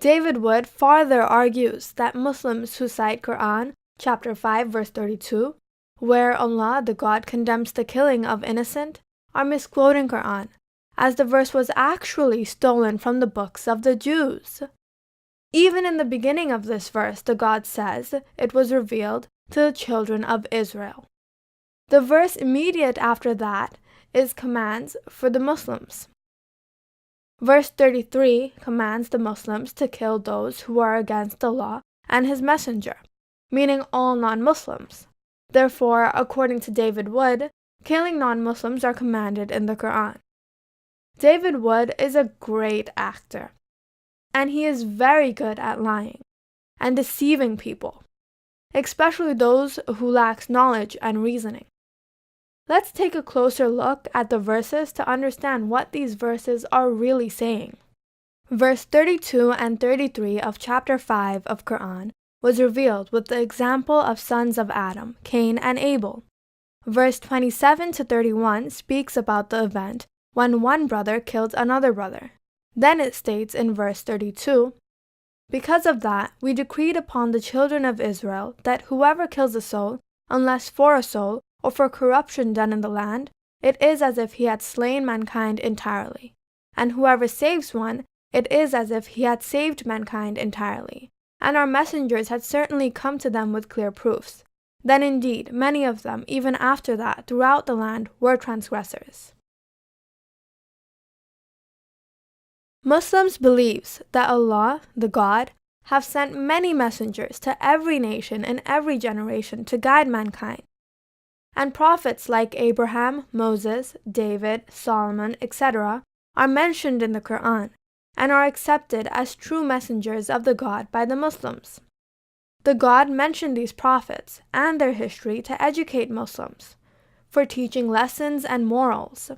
David Wood further argues that Muslims who cite Quran, chapter 5, verse 32, where Allah the God condemns the killing of innocent, are misquoting Quran, as the verse was actually stolen from the books of the Jews. Even in the beginning of this verse, the God says it was revealed to the children of Israel. The verse immediate after that is commands for the Muslims. Verse 33 commands the Muslims to kill those who are against Allah and His Messenger, meaning all non-Muslims. Therefore, according to David Wood, killing non-Muslims are commanded in the Quran. David Wood is a great actor, and he is very good at lying and deceiving people, especially those who lack knowledge and reasoning. Let's take a closer look at the verses to understand what these verses are really saying. Verse 32 and 33 of chapter 5 of Quran was revealed with the example of sons of Adam, Cain and Abel. Verse 27 to 31 speaks about the event when one brother killed another brother. Then it states in verse 32, "Because of that, we decreed upon the children of Israel that whoever kills a soul, unless for a soul, or for corruption done in the land, it is as if he had slain mankind entirely. And whoever saves one, it is as if he had saved mankind entirely. And our messengers had certainly come to them with clear proofs. Then indeed, many of them, even after that, throughout the land, were transgressors." Muslims believes that Allah, the God, have sent many messengers to every nation in every generation to guide mankind. And prophets like Abraham, Moses, David, Solomon, etc. are mentioned in the Quran and are accepted as true messengers of the God by the Muslims. The God mentioned these prophets and their history to educate Muslims, for teaching lessons and morals.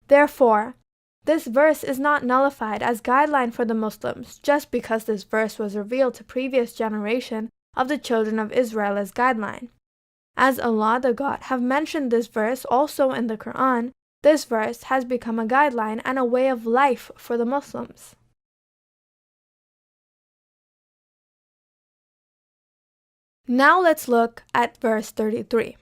Therefore, this verse is not nullified as guideline for the Muslims just because this verse was revealed to previous generation of the children of Israel as guideline. As Allah the God have mentioned this verse also in the Quran, this verse has become a guideline and a way of life for the Muslims. Now let's look at verse 33.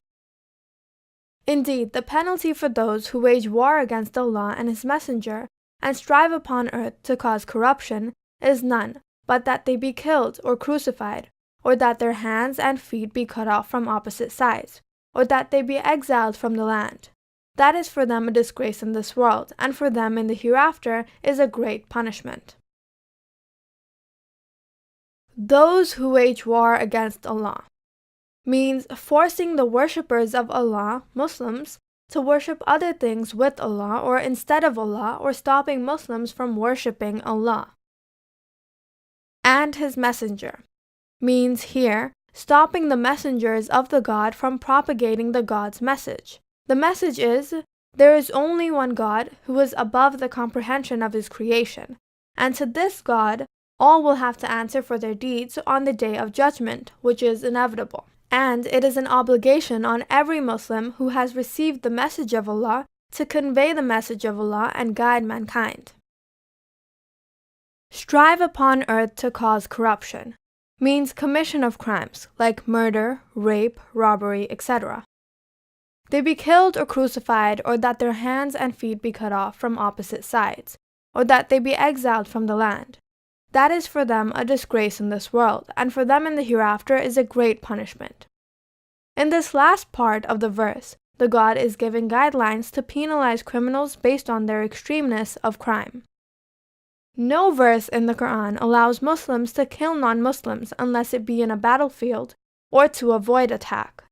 Indeed, the penalty for those who wage war against Allah and His Messenger and strive upon earth to cause corruption is none but that they be killed or crucified, or that their hands and feet be cut off from opposite sides, or that they be exiled from the land. That is for them a disgrace in this world, and for them in the hereafter is a great punishment. Those who wage war against Allah means forcing the worshippers of Allah, Muslims, to worship other things with Allah or instead of Allah, or stopping Muslims from worshipping Allah and His Messenger means here stopping the messengers of the God from propagating the God's message. The message is, there is only one God who is above the comprehension of His creation, and to this God all will have to answer for their deeds on the day of judgment, which is inevitable. And it is an obligation on every Muslim who has received the message of Allah to convey the message of Allah and guide mankind. Strive upon earth to cause corruption means commission of crimes like murder, rape, robbery, etc. They be killed or crucified, or that their hands and feet be cut off from opposite sides, or that they be exiled from the land. That is for them a disgrace in this world, and for them in the hereafter is a great punishment. In this last part of the verse, the God is giving guidelines to penalize criminals based on their extremeness of crime. No verse in the Quran allows Muslims to kill non-Muslims unless it be in a battlefield or to avoid attack.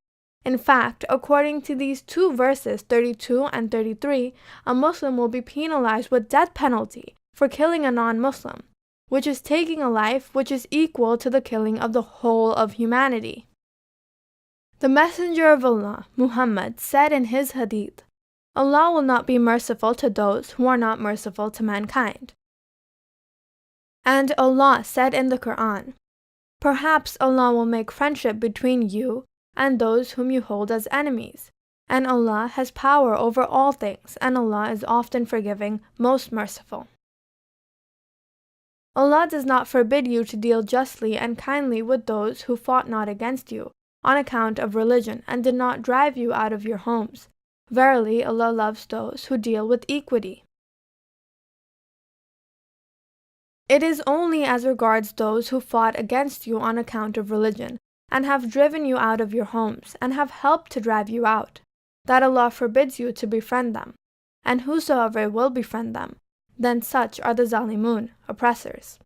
In fact, according to these two verses, 32 and 33, a Muslim will be penalized with death penalty for killing a non-Muslim, which is taking a life which is equal to the killing of the whole of humanity. The Messenger of Allah, Muhammad, said in his hadith, Allah will not be merciful to those who are not merciful to mankind. And Allah said in the Quran, perhaps Allah will make friendship between you and those whom you hold as enemies, and Allah has power over all things, and Allah is often forgiving, most merciful. Allah does not forbid you to deal justly and kindly with those who fought not against you on account of religion and did not drive you out of your homes. Verily, Allah loves those who deal with equity. It is only as regards those who fought against you on account of religion, and have driven you out of your homes, and have helped to drive you out, that Allah forbids you to befriend them. And whosoever will befriend them, then such are the Zalimun, oppressors.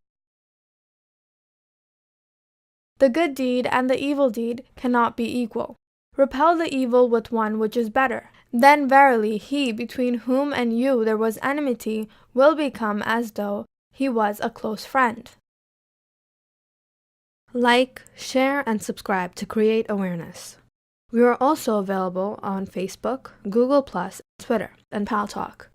The good deed and the evil deed cannot be equal. Repel the evil with one which is better. Then verily he between whom and you there was enmity will become as though he was a close friend. Like, share, and subscribe to create awareness. We are also available on Facebook, Google+, Twitter, and Paltalk.